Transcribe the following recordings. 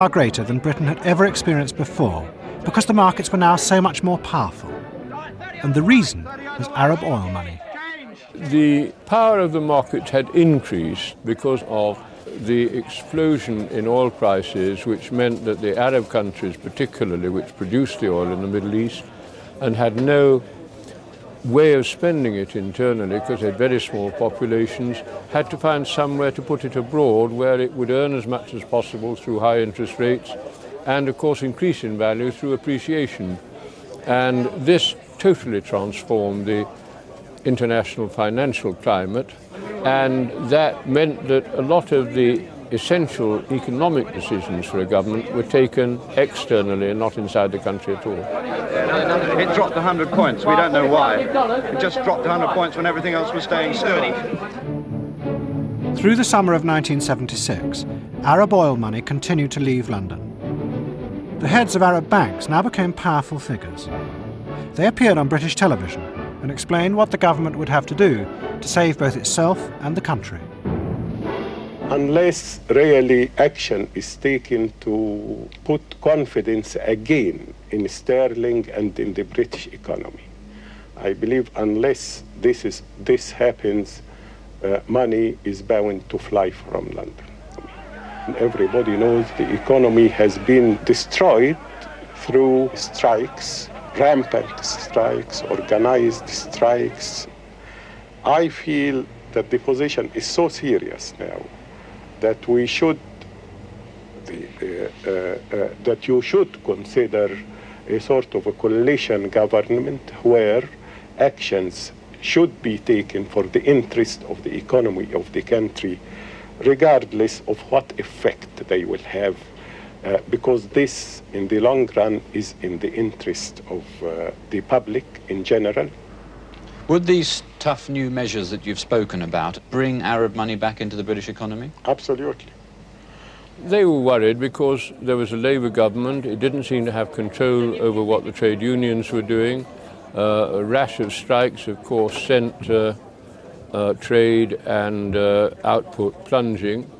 far greater than Britain had ever experienced before, because the markets were now so much more powerful. And the reason was Arab oil money. The power of the markets had increased because of the explosion in oil prices, which meant that the Arab countries particularly, which produced the oil in the Middle East and had no way of spending it internally because they had very small populations, had to find somewhere to put it abroad where it would earn as much as possible through high interest rates and of course increase in value through appreciation. And this totally transformed the international financial climate, and that meant that a lot of the essential economic decisions for a government were taken externally and not inside the country at all. It dropped 100 points. We don't know why. It just dropped 100 points when everything else was staying still. Through the summer of 1976, Arab oil money continued to leave London. The heads of Arab banks now became powerful figures. They appeared on British television and explained what the government would have to do to save both itself and the country. Unless really action is taken to put confidence again in sterling and in the British economy, I believe unless this happens, money is bound to fly from London. Everybody knows the economy has been destroyed through strikes, rampant strikes, organized strikes. I feel that the position is so serious now that we should, that you should consider a sort of a coalition government where actions should be taken for the interest of the economy of the country, regardless of what effect they will have, because this, in the long run, is in the interest of the public in general. Would these tough new measures that you've spoken about bring Arab money back into the British economy? Absolutely. They were worried because there was a Labour government. It didn't seem to have control over what the trade unions were doing. A rash of strikes, of course, sent trade and output plunging.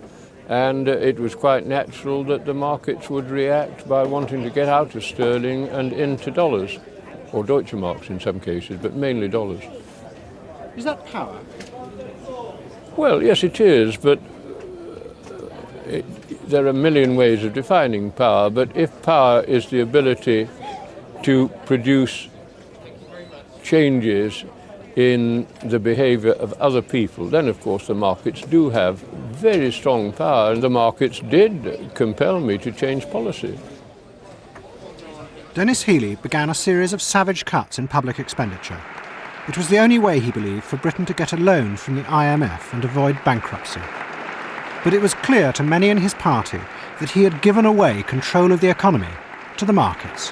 And it was quite natural that the markets would react by wanting to get out of sterling and into dollars, or Deutsche Marks in some cases, but mainly dollars. Is that power? Well, yes, it is, but there are a million ways of defining power, but if power is the ability to produce changes in the behavior of other people, then of course the markets do have very strong power, and the markets did compel me to change policy. Dennis Healey began a series of savage cuts in public expenditure. It was the only way, he believed, for Britain to get a loan from the IMF and avoid bankruptcy. But it was clear to many in his party that he had given away control of the economy to the markets.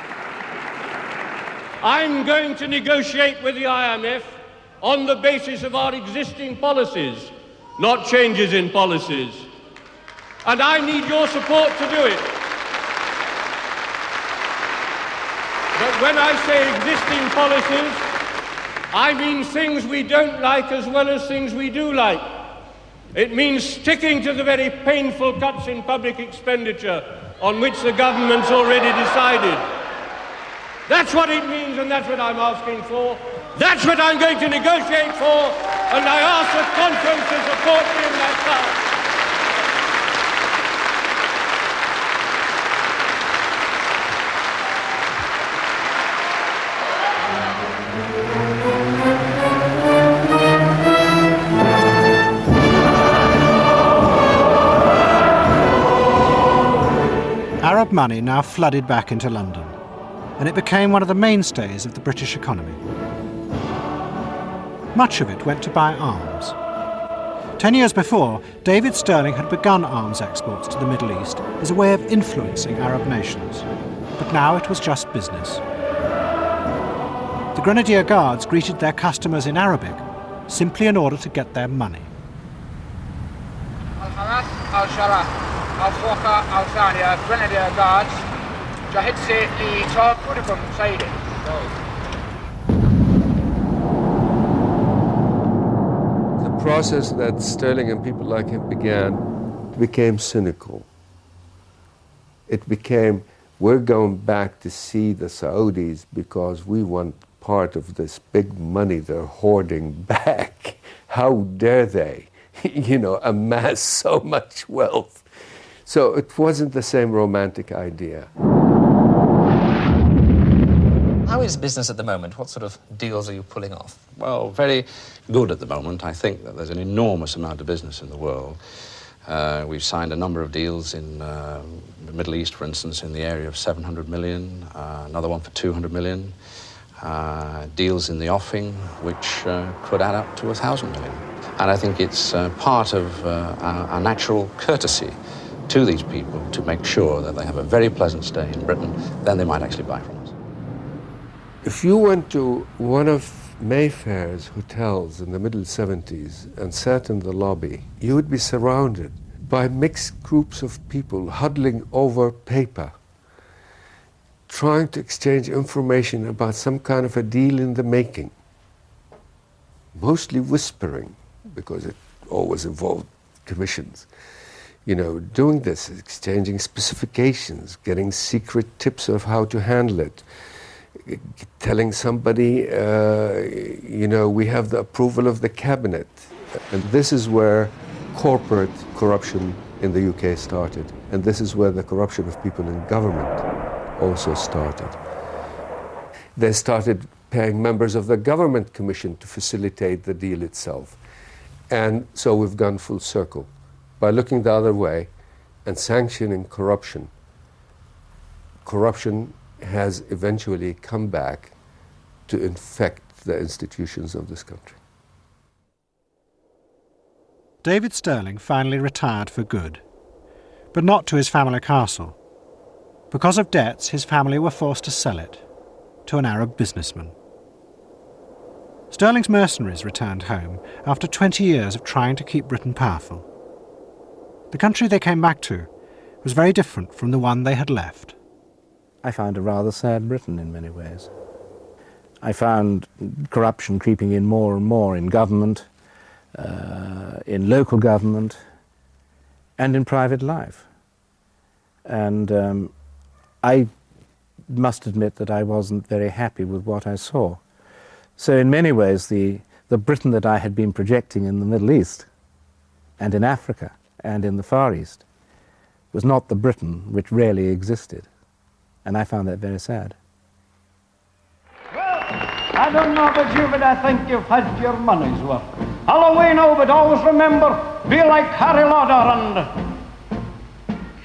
I'm going to negotiate with the IMF on the basis of our existing policies, not changes in policies. And I need your support to do it. But when I say existing policies, I mean things we don't like as well as things we do like. It means sticking to the very painful cuts in public expenditure on which the government's already decided. That's what it means, and that's what I'm asking for. That's what I'm going to negotiate for, and I ask the conference to support me in that task. Arab money now flooded back into London, and it became one of the mainstays of the British economy. Much of it went to buy arms. 10 years before, David Stirling had begun arms exports to the Middle East as a way of influencing Arab nations, but now it was just business. The Grenadier Guards greeted their customers in Arabic, simply in order to get their money. Grenadier Guards, جاهد سيفي توقفكم سيدي. The process that Stirling and people like him began became cynical. It became, we're going back to see the Saudis because we want part of this big money they're hoarding back. How dare they, amass so much wealth? So it wasn't the same romantic idea. How is business at the moment? What sort of deals are you pulling off? Well, very good at the moment. I think that there's an enormous amount of business in the world. We've signed a number of deals in the Middle East, for instance, in the area of 700 million, another one for 200 million, deals in the offing, which could add up to 1,000 million. And I think it's part of our natural courtesy to these people to make sure that they have a very pleasant stay in Britain, then they might actually buy from us. If you went to one of Mayfair's hotels in the middle 70s and sat in the lobby, you would be surrounded by mixed groups of people huddling over paper, trying to exchange information about some kind of a deal in the making, mostly whispering, because it always involved commissions. Doing this, exchanging specifications, getting secret tips of how to handle it, telling somebody, we have the approval of the cabinet. And this is where corporate corruption in the UK started. And this is where the corruption of people in government also started. They started paying members of the government commission to facilitate the deal itself. And so we've gone full circle. By looking the other way and sanctioning corruption, corruption has eventually come back to infect the institutions of this country. David Stirling finally retired for good, but not to his family castle. Because of debts, his family were forced to sell it to an Arab businessman. Stirling's mercenaries returned home after 20 years of trying to keep Britain powerful. The country they came back to was very different from the one they had left. I found a rather sad Britain in many ways. I found corruption creeping in more and more in government, in local government, and in private life. And I must admit that I wasn't very happy with what I saw. So in many ways, the Britain that I had been projecting in the Middle East and in Africa and in the Far East was not the Britain which really existed. And I found that very sad. Well, I don't know about you, but I think you've had your money's worth. Halloween, but always remember, be like Harry Lauder and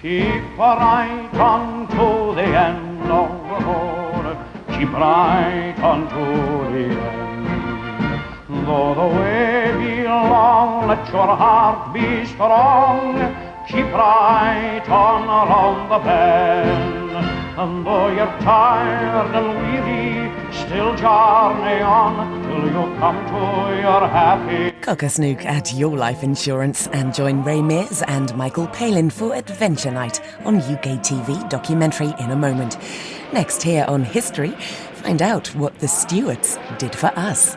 keep right on to the end of the road. Keep right on to the end. Though the way be long, let your heart be strong. Keep right on around the bend. And though you're tired and weary, still journey on till you come to your happy. Cock a snook at Your Life Insurance and join Ray Mears and Michael Palin for Adventure Night on UK TV documentary in a moment. Next here on History, find out what the Stuarts did for us.